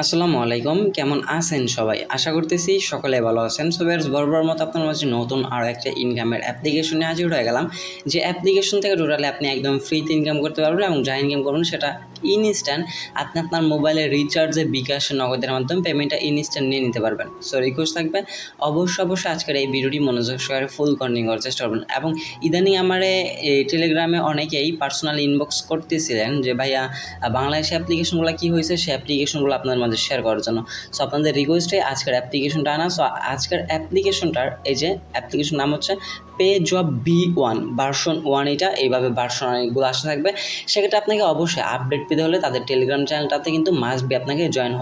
আসসালামু আলাইকুম, কেমন আছেন সবাই? আশা করতেছি সকলে ভালো আছেন। সো ভিউয়ার্স, বরাবর মতো আপনার মাঝে নতুন আরও একটা ইনকামের অ্যাপ্লিকেশনে হাজির হয়ে গেলাম। যে অ্যাপ্লিকেশন থেকে টোটালি আপনি একদম ফ্রিতে ইনকাম করতে পারবেন এবং যা ইনকাম করবেন সেটা ইনস্ট্যান্ট আপনি আপনার মোবাইলে রিচার্জে বিকাশ নগদের মাধ্যমে পেমেন্টটা ইনস্ট্যান্ট নিয়ে নিতে পারবেন। সো রিকোয়েস্ট থাকবে অবশ্যই আজকের এই ভিডিওটি মনোযোগ সহকারে ফুল কন্টিনিউ করার চেষ্টা করবেন। এবং ইদানিং আমার এই টেলিগ্রামে অনেকেই পার্সোনাল ইনবক্স করতেছিলেন যে ভাইয়া বাংলাদেশে অ্যাপ্লিকেশনগুলো কী হয়েছে, সেই অ্যাপ্লিকেশনগুলো আপনার মাঝে শেয়ার করার জন্য। সো আপনাদের রিকোয়েস্টে আজকের অ্যাপ্লিকেশনটা আনা। সো আজকের অ্যাপ্লিকেশনটার এই যে অ্যাপ্লিকেশন নাম হচ্ছে পেজব B1 ভার্সন 1। এটা এইভাবে ভার্সন অনেকগুলো আসতে থাকবে। সেক্ষেত্রে আপনাকে অবশ্যই আপডেট পেতে হলে তাদের টেলিগ্রাম চ্যানেলটাতে কিন্তু মাস্ট বি আপনাকে জয়েন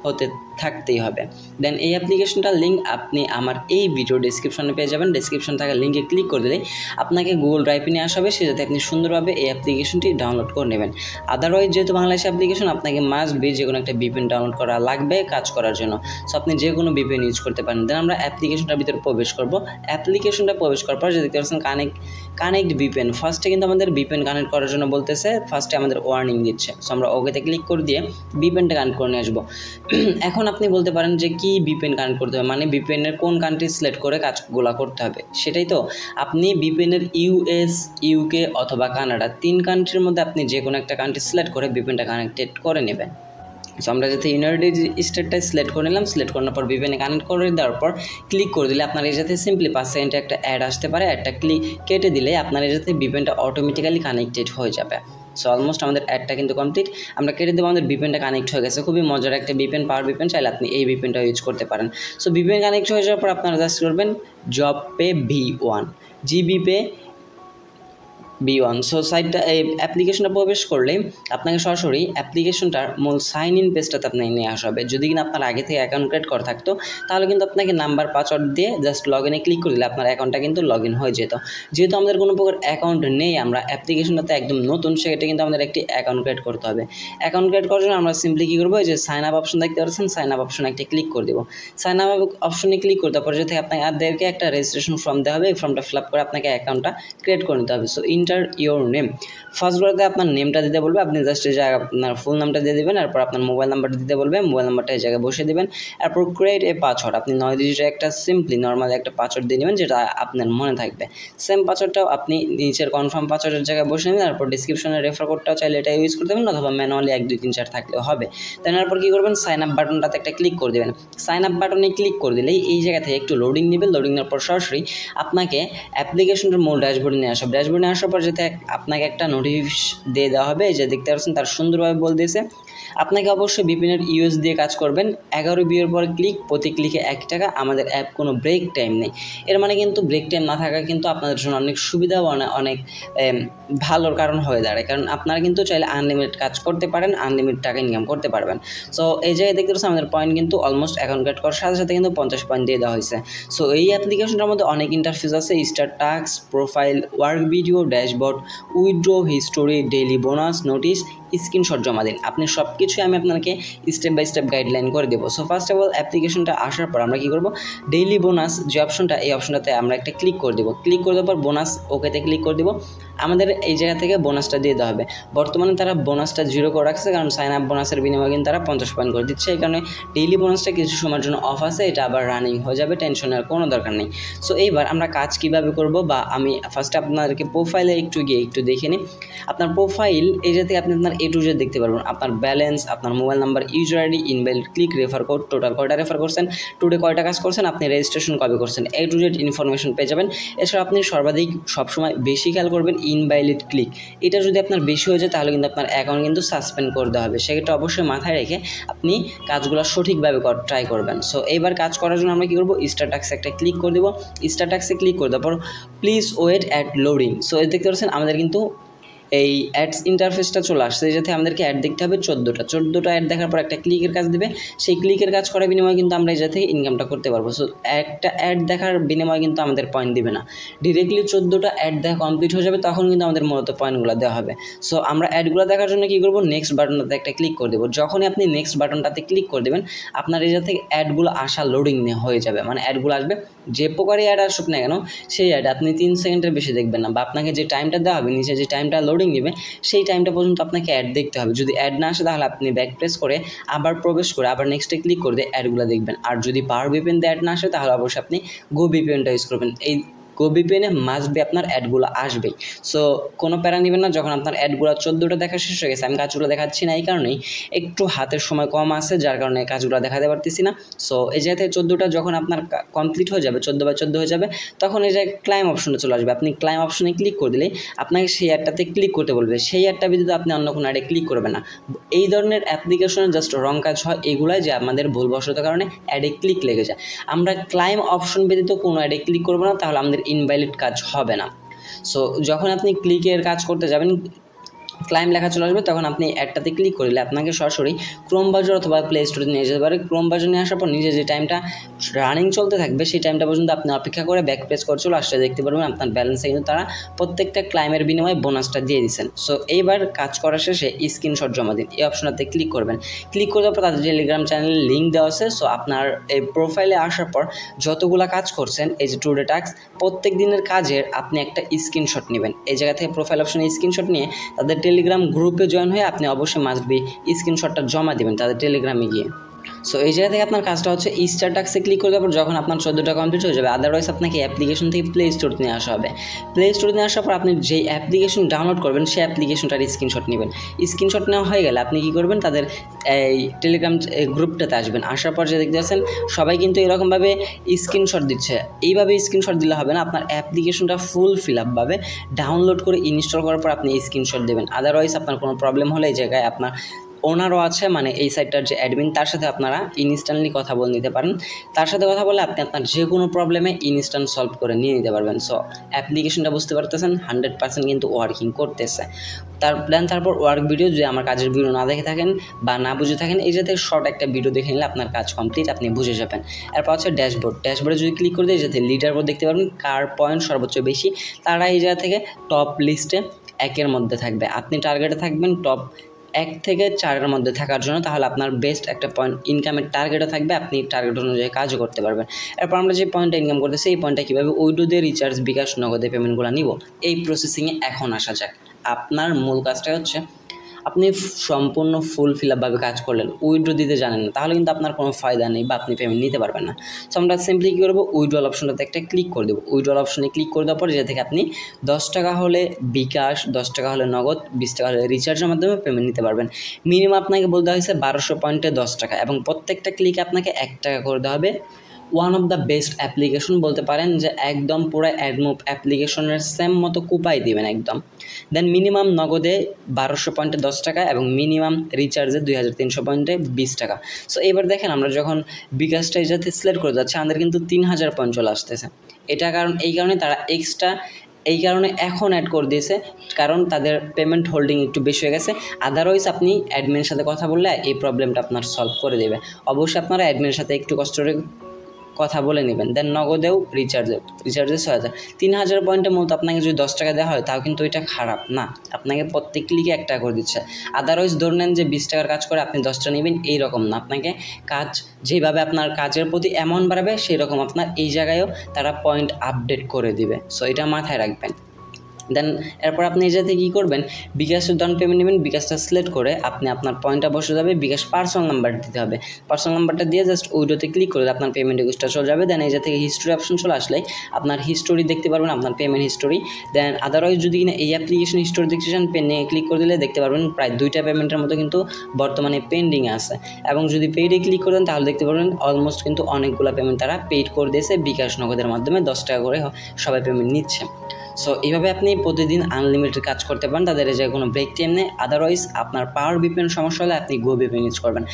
হতে থাকতেই হবে। দেন এই অ্যাপ্লিকেশনটার লিঙ্ক আপনি আমার এই ভিডিও ডিসক্রিপশনে পেয়ে যাবেন। ডিসক্রিপশন থাকা লিঙ্কে ক্লিক করে দিলেই আপনাকে গুগল ড্রাইভে নিয়ে আসা হবে, সে যাতে আপনি সুন্দরভাবে এই অ্যাপ্লিকেশনটি ডাউনলোড করে নেবেন। আদারওয়াইজ যেহেতু বাংলাদেশ অ্যাপ্লিকেশন, আপনাকে মাস্ট বি যে কোনো একটা VPN ডাউনলোড করা লাগবে কাজ করার জন্য। সো আপনি যে কোনো VPN ইউজ করতে পারেন। দেন আমরা অ্যাপ্লিকেশনটার ভিতরে প্রবেশ করব। অ্যাপ্লিকেশনটা প্রবেশ করার পর যে দেখতে পাচ্ছেন কানেক্ট VPN, ফার্স্টে কিন্তু আমাদের VPN কানেক্ট করার জন্য বলতেছে, ফার্স্টে আমাদের ওয়ার্নিং দিচ্ছে। সো আমরা ওকেতে ক্লিক করে দিয়ে VPNটা কানেক্ট করে নিয়ে আসবো। এখন আপনি বলতে পারেন যে কি VPN কানেক্ট করতে হবে, মানে VPN এর কোন কান্ট্রি সিলেক্ট করে কাজগুলো করতে হবে, সেটাই তো। আপনি VPN এর US, UK অথবা কানাডা 3 কান্ট্রির মধ্যে আপনি যে কোনো একটা কান্ট্রি সিলেক্ট করে VPNটা কানেক্টেড করে নেবেন। সো আমরা যাতে ইউনাইটেড স্টেটটাই সিলেক্ট করে নিলাম। সিলেক্ট করার পর VPN কানেক্ট করে দেওয়ার পর ক্লিক করে দিলে আপনার এই যাতে সিম্পলি 5 সেকেন্ডে একটা অ্যাড আসতে পারে। অ্যাডটা কেটে দিলে আপনার এই যাতে VPNটা অটোমেটিক্যালি কানেক্টেড হয়ে যাবে। সো অলমোস্ট আমাদের অ্যাডটা কিন্তু কমপ্লিট। আমরা কেটে দেবো, আমাদের VPNটা কানেক্ট হয়ে গেছে। খুবই মজার একটা VPN, পাওয়ার VPN। চাইলে আপনি এই VPNটা ইউজ করতে পারেন। সো VPN কানেক্ট হয়ে যাওয়ার পর আপনারা জাস্ট করবেন job pay B1 GB pay B1। So সাইটটা এই অ্যাপ্লিকেশনটা প্রবেশ করলে আপনাকে সরাসরি অ্যাপ্লিকেশনটার মূল সাইন ইন পেজটাতে আপনাকে নিয়ে আসা হবে। যদি কিনা আপনার আগে থেকে অ্যাকাউন্ট ক্রিয়েট করা থাকতো তাহলে কিন্তু আপনাকে নাম্বার পাসওয়ার্ড দিয়ে জাস্ট লগ ইনে ক্লিক করে দিলে আপনার অ্যাকাউন্টটা কিন্তু লগ ইন হয়ে যেত। যেহেতু আমাদের কোনো প্রকার অ্যাকাউন্ট নেই, আমরা অ্যাপ্লিকেশনটাতে একদম নতুন, সেটা কিন্তু আমাদের একটি অ্যাকাউন্ট ক্রিয়েট করতে হবে। অ্যাকাউন্ট ক্রিয়েট করার জন্য আমরা সিম্পলি কী করবো, এই যে সাইন আপ অপশন দেখতে পাচ্ছেন, সাইন আপ অপশনে একটা ক্লিক করে দেবো। সাইন আপ অপশনে ক্লিক করতে পরে যদি আপনাদেরকে একটা রেজিস্ট্রেশন ফর্ম দেওয়া হবে, এই ফর্মটা ফিল আপ করে আপনাকে অ্যাকাউন্টটা ক্রিয়েট করে নিতে হবে। সো ইন্টার ইওর নেম, ফার্স্টবারে আপনার নেমটা দিতে বলবে, আপনি জাস্ট এই জায়গায় আপনার ফুল নামটা দিয়ে দেবেন। তারপর আপনার মোবাইল নাম্বারটা দিতে বলবে, মোবাইল নাম্বারটা এই জায়গায় বসিয়ে দেবেন। তারপর ক্রিয়েট এ পাসওয়ার্ড, আপনি 9 ডিজিটের একটা সিম্পলি নর্মাল একটা পাসওয়ার্ড দিয়ে নেবেন যেটা আপনার মনে থাকবে। সেম পাসওয়ার্ডটাও আপনি নিচের কনফার্ম পাসওয়ার্ডের জায়গায় বসে নেবেন। তারপর ডিসক্রিপশনের রেফার কোডটাও চাইলে এটা ইউজ করতে পারেন, অথবা ম্যানুয়ালি 1 2 3 4 থাকলেও হবে। তারপর কী করবেন, সাইন আপ বাটনটাতে একটা ক্লিক করে দেবেন। সাইন আপ বাটনে ক্লিক করে দিলেই এই জায়গা থেকে একটু লোডিং নেবেন। লোডিং নেওয়ার পর সরাসরি আপনাকে অ্যাপ্লিকেশনটার মূল ড্যাশবোর্ডে নিয়ে আসবে। ড্যাশবোর্ডে আসার পর যেতে আপনাকে একটা নোটিফিকেশন দিয়ে দেওয়া হবে, এই যে দেখতে পাচ্ছেন তার সুন্দরভাবে বলে দিয়েছে আপনাকে অবশ্যই VPN এর ইউএস দিয়ে কাজ করবেন। 11 বিয়ের পর ক্লিক, প্রতি ক্লিকে 1 টাকা। আমাদের অ্যাপ কোনো ব্রেক টাইম নেই। এর মানে কিন্তু ব্রেক টাইম না থাকা কিন্তু আপনাদের জন্য অনেক সুবিধা ও অনেক ভালোর কারণ হয়ে দাঁড়ায়, কারণ আপনারা কিন্তু চাইলে আনলিমিটেড কাজ করতে পারেন, আনলিমিটেড টাকা ইনকাম করতে পারবেন। সো এই জায়গায় দেখতে পাচ্ছেন আমাদের পয়েন্ট কিন্তু অলমোস্ট অ্যাকাউন্ট ক্রিয়েট করার সাথে সাথে কিন্তু 50 পয়েন্ট দিয়ে দেওয়া হয়েছে। সো এই অ্যাপ্লিকেশনটার মধ্যে অনেক ইন্টারফেস আছে, start task, profile, work video, dashboard, withdraw history, daily bonus, notice, screenshot জমা দিন। আপনি সব কিছুই আমি আপনাকে স্টেপ বাই স্টেপ গাইডলাইন করে দেবো। সো ফার্স্ট অফ অল অ্যাপ্লিকেশনটা আসার পর আমরা কী করবো, ডেইলি বোনাস যে অপশনটা, এই অপশনটাতে আমরা একটা ক্লিক করে দেবো। ক্লিক করে দেওয়ার পর বোনাস ওকেতে ক্লিক করে দেবো। আমাদের এই জায়গা থেকে বোনাসটা দিয়ে দেওয়া হবে। বর্তমানে তারা বোনাসটা 0 করে রাখছে, কারণ সাইন আপ বোনাসের বিনিময়ে কিন্তু তারা 50 পয়েন্ট করে দিচ্ছে। এই কারণে ডেইলি বোনাসটা কিছু সময়ের জন্য অফ আছে, এটা আবার রানিং হয়ে যাবে, টেনশনের কোনো দরকার নেই। সো এইবার আমরা কাজ কীভাবে করব, বা আমি ফার্স্টে আপনাদেরকে প্রোফাইলে একটু দেখে নিই। আপনার প্রোফাইল এই জায়গা থেকে আপনি আপনার A to Z দেখতে পারবেন, আপনার ব্যালেন্স, আপনার mobile number, user ID, invalid click, refer code, total কয়টা রেফার করছেন, টুডে কয়টা কাজ করছেন, আপনি রেজিস্ট্রেশন কবে করছেন, A to Z ইনফরমেশন পেয়ে যাবেন। এছাড়া আপনি সর্বাধিক সবসময় বেশি খেয়াল করবেন ইনভ্যালিড ক্লিক। এটা যদি আপনার বেশি হয়ে যায় তাহলে কিন্তু আপনার অ্যাকাউন্ট কিন্তু সাসপেন্ড করে দেওয়া হবে। সেক্ষেত্রে অবশ্যই মাথায় রেখে আপনি কাজগুলো সঠিকভাবে ট্রাই করবেন। সো এইবার কাজ করার জন্য আমরা কী করবো, স্টার্ট টাস্কে একটা ক্লিক করে দেবো। স্টার্ট টাস্কে ক্লিক করে দেওয়ার পর please wait at loading. So দেখতে পাচ্ছেন আমাদের কিন্তু এই অ্যাডস ইন্টারফেসটা চলে আসছে, যাতে আমাদেরকে অ্যাড দেখতে হবে 14টা অ্যাড দেখার পর একটা ক্লিকের কাজ দেবে। সেই ক্লিকের কাজ করার বিনিময়ে কিন্তু আমরা এই জায়গা থেকে ইনকামটা করতে পারবো। সো একটা অ্যাড দেখার বিনিময়ে কিন্তু আমাদের পয়েন্ট দিবে না, ডিরেক্টলি 14টা অ্যাড দেখা কমপ্লিট হয়ে যাবে, তখন কিন্তু আমাদের মূলত পয়েন্টগুলো দেওয়া হবে। সো আমরা অ্যাডগুলো দেখার জন্য কী করবো, নেক্সট বাটনটাতে একটা ক্লিক করে দেবো। যখনই আপনি নেক্সট বাটনটাতে ক্লিক করে দেবেন আপনার এই জায়গা থেকে অ্যাডগুলো আসা লোডিং হয়ে যাবে, মানে অ্যাডগুলো আসবে। যে প্রকারই অ্যাড আসুক না কেন সেই অ্যাড আপনি 3 সেকেন্ডের বেশি দেখবেন না, বা আপনাকে যে টাইমটা দেওয়া হবে নিচে যে টাইমটা লোডিং লোডিং নেবে সেই টাইমটা পর্যন্ত আপনাকে অ্যাড দেখতে হবে। যদি অ্যাড না আসে তাহলে আপনি ব্যাক প্রেস করে আবার প্রবেশ করে আবার নেক্সটে ক্লিক করে দিয়ে অ্যাডগুলো দেখবেন। আর যদি পাওয়ার ভিপিএন দিয়ে অ্যাড না আসে তাহলে অবশ্যই আপনি গো ভিপিএনটা ইউজ করবেন। এই গো ভিপিএনে মাস্ট বি আপনার অ্যাডগুলো আসবেই। সো কোনো প্যারা নেবেন না, যখন আপনার অ্যাডগুলো 14টা দেখা শেষ হয়ে গেছে, আমি কাজগুলো দেখাচ্ছি না এই কারণেই একটু হাতের সময় কম আছে যার কারণে কাজগুলো দেখাতে পারতেছি না। সো এই জায়গা থেকে 14টা যখন আপনার কমপ্লিট হয়ে যাবে, 14/14 হয়ে যাবে, তখন এই জায়গায় ক্লাইম অপশনে চলে আসবে। আপনি ক্লাইম অপশনে ক্লিক করে দিলেই আপনাকে সেই অ্যাডটাতে ক্লিক করতে বলবে। সেই অ্যাডটা ব্যতীত আপনি অন্য কোনো অ্যাডে ক্লিক করবেন না। এই ধরনের অ্যাপ্লিকেশনে জাস্ট রং কাজ হয় এগুলাই, যে আমাদের ভুলবশত কারণে অ্যাডে ক্লিক লেগে যায়। আমরা ক্লাইম অপশন ব্যতীত কোনো অ্যাডে ক্লিক করবো না, তাহলে আমাদের ইনভ্যালিড কাজ হবে না। সো যখন আপনি ক্লিকের কাজ করতে যাবেন, ক্লাইম লেখা চলে আসবে, তখন আপনি অ্যাডটাতে ক্লিক করলে আপনাকে সরাসরি ক্রোম ব্রাউজার অথবা প্লে স্টোরে নিয়ে যেতে পারে। ক্রোম ব্রাউজার নিয়ে আসার পর নিজে যে টাইমটা রানিং চলতে থাকবে সেই টাইমটা পর্যন্ত আপনি অপেক্ষা করে ব্যাক প্রেস করে চলে আসলে দেখতে পারবেন আপনার ব্যালেন্সে কিন্তু তারা প্রত্যেকটা ক্লাইমের বিনিময়ে বোনাসটা দিয়ে দিচ্ছেন। সো এইবার কাজ করা শেষে স্ক্রিনশট জমা দিন, এই অপশনটাতে ক্লিক করবেন। ক্লিক করার পর তাদের টেলিগ্রাম চ্যানেলের লিঙ্ক দেওয়া আছে। সো আপনার এই প্রোফাইলে আসার পর যতগুলো কাজ করছেন, এই যে টুডে টাস্ক, প্রত্যেক দিনের কাজের আপনি একটা স্ক্রিনশট নেবেন। এই জায়গা থেকে প্রোফাইল অপশনে স্ক্রিনশট নিয়ে তাদের টেলিগ্রাম গ্রুপে জয়েন হয়ে আপনি অবশ্যই মাস্ট বি স্ক্রিনশটটা জমা দেবেন তাদের টেলিগ্রামে গিয়ে। সো এই জায়গা থেকে আপনার কাজটা হচ্ছে স্টার টাস্কে ক্লিক করে দেওয়ার পর যখন আপনার 14টা কমপ্লিট হয়ে যাবে, আদারওয়াইজ আপনাকে অ্যাপ্লিকেশন থেকে প্লে স্টোর নিয়ে আসা হবে। প্লে স্টোর নিয়ে আসার পর আপনি যেই অ্যাপ্লিকেশন ডাউনলোড করবেন সেই অ্যাপ্লিকেশনটার স্ক্রিনশট নেবেন। স্ক্রিনশট নেওয়া হয়ে গেলে আপনি কী করবেন, তাদের এই টেলিগ্রাম গ্রুপটাতে আসবেন। আসার পর যে দেখতে পাচ্ছেন সবাই কিন্তু এরকমভাবে স্ক্রিনশট দিচ্ছে। এইভাবে স্ক্রিনশট দিলে হবে না, আপনার অ্যাপ্লিকেশনটা ফুল ফিল আপভাবে ডাউনলোড করে ইনস্টল করার পর আপনি স্ক্রিনশট দেবেন। আদারওয়াইজ আপনার কোনো প্রবলেম হলে এই জায়গায় আপনার ওনারও আছে, মানে এই সাইটটার যে অ্যাডমিন, তার সাথে আপনারা ইনস্ট্যান্টলি কথা বলে নিতে পারেন। তার সাথে কথা বলে আপনি আপনার যে কোনো প্রবলেমে ইনস্ট্যান্ট সলভ করে নিয়ে নিতে পারবেন। সো অ্যাপ্লিকেশনটা বুঝতে পারতেছেন 100% কিন্তু ওয়ার্কিং করতেছে। তারপর ওয়ার্ক ভিডিও, যদি আমার কাজের ভিডিও না দেখে থাকেন বা না বুঝে থাকেন, এই যাতে শর্ট একটা ভিডিও দেখে নিলে আপনার কাজ কমপ্লিট, আপনি বুঝে যাবেন। এরপর হচ্ছে ড্যাশবোর্ডে যদি ক্লিক করে দিই, যাতে লিডার বোর্ড দেখতে পারবেন কার পয়েন্ট সর্বোচ্চ বেশি, তারা এই জায়গা থেকে টপ লিস্টে 1-এর মধ্যে থাকবে। আপনি টার্গেটে থাকবেন টপ 1 থেকে 4-এর মধ্যে থাকার জন্য, তাহলে আপনার বেস্ট একটা পয়েন্ট ইনকামের টার্গেটও থাকবে, আপনি টার্গেট অনুযায়ী কাজও করতে পারবেন। এরপর আমরা যে পয়েন্টটা ইনকাম করতেছি এই পয়েন্টটা কীভাবে উইডো দিয়ে রিচার্জ, বিকাশ, নগদে পেমেন্টগুলো নিব, এই প্রসেসিংয়ে এখন আসা যাক। আপনার মূল কাজটা হচ্ছে আপনি সম্পূর্ণ ফুল ফিল আপভাবে কাজ করলেন, উইড্রো দিতে জানেন না, তাহলে কিন্তু আপনার কোনো ফায়দা নেই বা আপনি পেমেন্ট নিতে পারবেন না। সো আমরা সিম্পলি কী করবো, উইড্রোল অপশনটাতে একটা ক্লিক করে দেবো। উইড্রোল অপশনে ক্লিক করে দেওয়ার পরে যে থেকে আপনি 10 টাকা হলে বিকাশ, 10 টাকা হলে নগদ, 20 টাকা হলে রিচার্জের মাধ্যমে পেমেন্ট নিতে পারবেন। মিনিমাম আপনাকে বলতে হয়েছে 1200 পয়েন্টে 10 টাকা, এবং প্রত্যেকটা ক্লিকে আপনাকে 1 টাকা করে দেওয়া হবে। One of the best application বলতে পারেন, যে একদম পুরো অ্যাডমোব অ্যাপ্লিকেশনের সেম মতো কুপাই দিবেন একদম। দেন মিনিমাম নগদে 1200 পয়েন্টে 10 টাকা এবং মিনিমাম রিচার্জে 2300 পয়েন্টে 20 টাকা। সো এবার দেখেন আমরা যখন বিকাশটা যাতে সিলেক্ট করে যাচ্ছে, আমাদের কিন্তু 3000 পয়েন্ট চলে আসতেছে। এটা এই কারণে তারা এক্সট্রা এই কারণে এখন অ্যাড করে দিয়েছে, কারণ তাদের পেমেন্ট হোল্ডিং একটু বেশি হয়ে গেছে। আদারওয়াইজ আপনি অ্যাডমিনের সাথে কথা বললে এই প্রবলেমটা আপনার সলভ করে দেবে। অবশ্যই আপনারা অ্যাডমিনের সাথে একটু কষ্ট করে কথা বলে নেবেন। দেন নগদেও রিচার্জে 6000, 3000 পয়েন্টের মতো আপনাকে যদি 10 টাকা দেওয়া হয় তাও কিন্তু এটা খারাপ না, আপনাকে প্রত্যেক ক্লিকে 1 টাকা করে দিচ্ছে। আদারওয়াইজ ধরে নেন যে 20 টাকার কাজ করে আপনি 10টা নেবেন, এইরকম না, আপনাকে কাজ যেভাবে আপনার কাজের প্রতি অ্যামাউন্ট বাড়াবে সেই রকম আপনার এই জায়গায়ও তারা পয়েন্ট আপডেট করে দিবে। সো এটা মাথায় রাখবেন। দেন এরপর আপনি এই জায়গাতে কী করবেন, বিকাশের ডাউন পেমেন্ট নেবেন। বিকাশটা সিলেক্ট করে আপনি আপনার পয়েন্টটা বসে যাবে, বিকাশ পার্সোনাল নাম্বার দিতে হবে। পার্সোনাল নাম্বারটা দিয়ে জাস্ট উইডোতে ক্লিক করে আপনার পেমেন্ট রিকোয়েস্টটা চলে যাবে। দেন এই জায়গা থেকে হিস্টোরি অপশন চলে আসলে আপনার হিস্টোরি দেখতে পারবেন, আপনার পেমেন্ট হিস্টোরি। দেন আদারওয়াইজ যদি কিনা এই অ্যাপ্লিকেশন হিস্টোরি দেখতে চান, পেনে ক্লিক করে দিলে দেখতে পারবেন প্রায় 2টা পেমেন্টের মতো কিন্তু বর্তমানে পেন্ডিং আছে। এবং যদি পেইডে ক্লিক করেন তাহলে দেখতে পারবেন অলমোস্ট কিন্তু অনেকগুলো পেমেন্ট তারা পেইড করে দিয়েছে, বিকাশ নগদের মাধ্যমে 10 টাকা করে সবাই পেমেন্ট নিচ্ছে। সো এইভাবে আপনি প্রতিদিন আনলিমিটেড কাজ করতে পারেন, তাদের যে কোনো ব্রেক টাইম নেই। আদারওয়াইজ আপনার পাওয়ার ভিপিএন সমস্যা হলে আপনি গো ভিপিএন ইউজ করবেন।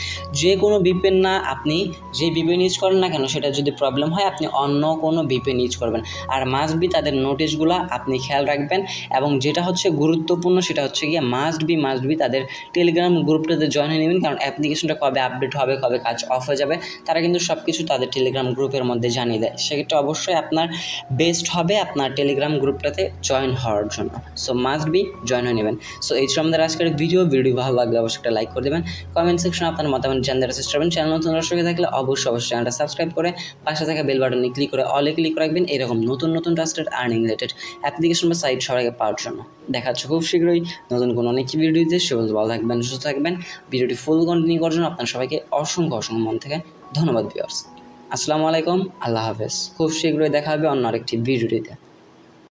যে কোনো ভিপিএন না, আপনি যে ভিপিএন ইউজ করেন না কেন সেটা যদি প্রবলেম হয় আপনি অন্য কোনো ভিপিএন ইউজ করবেন। আর মাস্ট বি তাদের নোটিশগুলো আপনি খেয়াল রাখবেন। এবং যেটা হচ্ছে গুরুত্বপূর্ণ সেটা হচ্ছে গিয়ে মাস্ট বি তাদের টেলিগ্রাম গ্রুপটাতে জয়েন হয়ে নেবেন, কারণ অ্যাপ্লিকেশনটা কবে আপডেট হবে, কবে কাজ অফ হয়ে যাবে তারা কিন্তু সব কিছু তাদের টেলিগ্রাম গ্রুপের মধ্যে জানিয়ে দেয়। সেক্ষেত্রে অবশ্যই আপনার বেস্ট হবে আপনার টেলিগ্রাম গ্রুপটাতে সাথে জয়েন হওয়ার জন্য। সো মাস্ট বি জয়েন হয়ে নেবেন। সো এই ছিল আমাদের আজকের ভিডিও ভালো লাগলে অবশ্যই একটা লাইক করে দেবেন, কমেন্ট সেকশনে আপনার মতামত জানতে চেষ্টা করবেন। চ্যানেল নতুন দর্শক থাকলে অবশ্যই চ্যানেলটা সাবস্ক্রাইব করে পাশে থাকা বেল বাটনে ক্লিক করে অলে ক্লিক রাখবেন এরকম নতুন ট্রাস্টেড আর্নিং রিলেটেড অ্যাপ্লিকেশন বা সাইট সবাইকে পাওয়ার জন্য। দেখা হচ্ছে খুব শীঘ্রই নতুন কোনো অনেক ভিডিওতে। সে ভালো থাকবেন, সুস্থ থাকবেন। ভিডিওটি ফুল কন্টিনিউ করার জন্য আপনার সবাইকে অসংখ্য মন থেকে ধন্যবাদ ভিউয়ার্স। আসসালামু আলাইকুম, আল্লাহ হাফেজ। খুব শীঘ্রই দেখা হবে অন্য আরেকটি ভিডিওতে।